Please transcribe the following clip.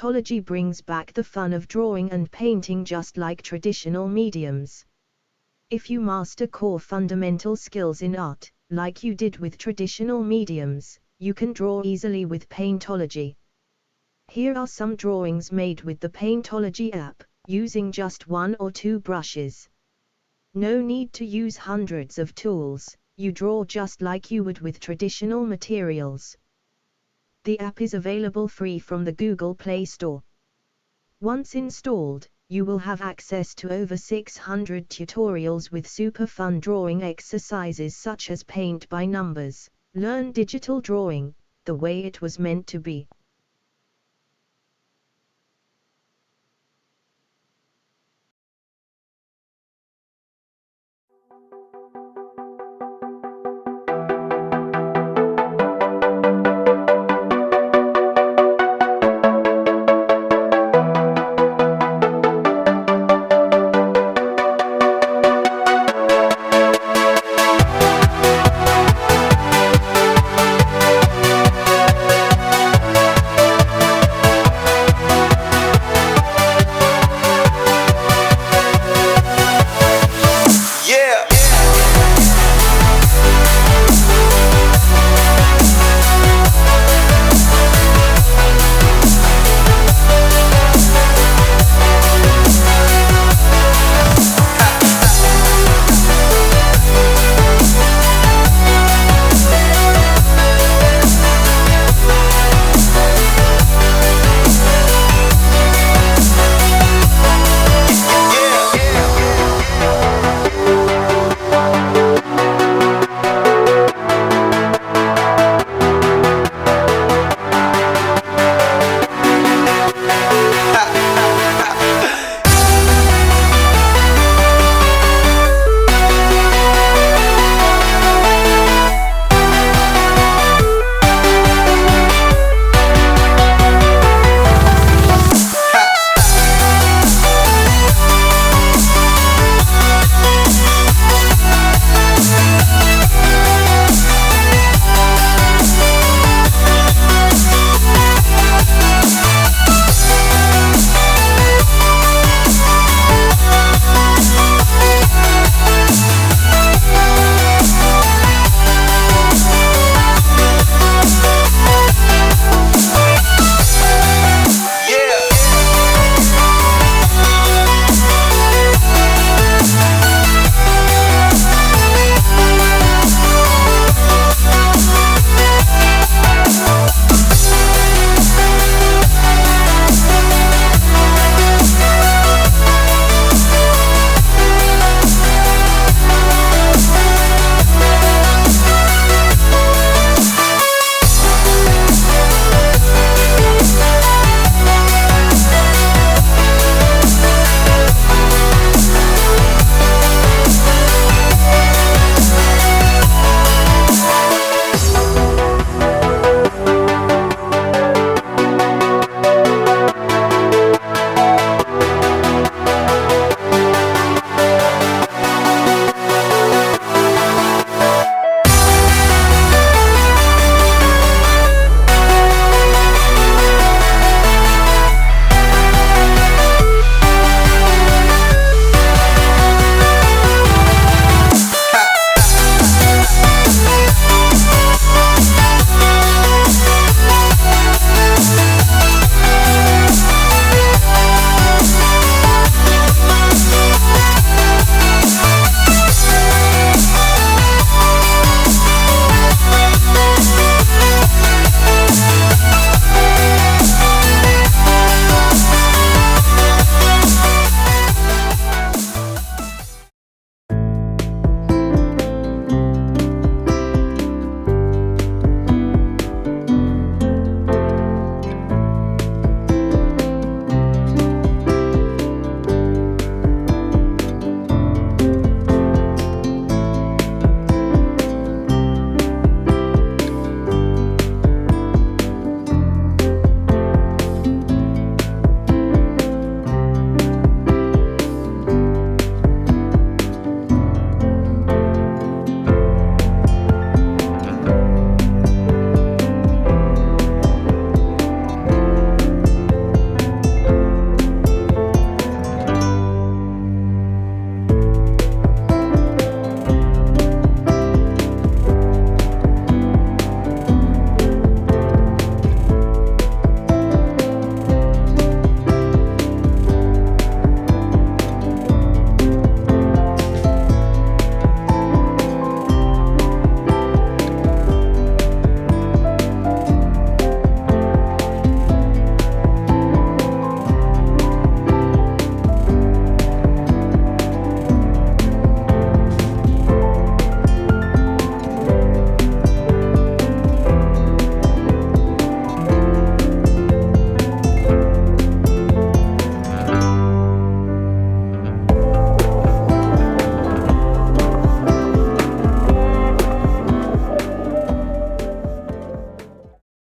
Paintology brings back the fun of drawing and painting just like traditional mediums. If you master core fundamental skills in art, like you did with traditional mediums, you can draw easily with Paintology. Here are some drawings made with the Paintology app, using just 1 or 2 brushes. No need to use hundreds of tools, you draw just like you would with traditional materials. The app is available free from the Google Play Store. Once installed, you will have access to over 600 tutorials with super fun drawing exercises such as paint by numbers, learn digital drawing, the way it was meant to be,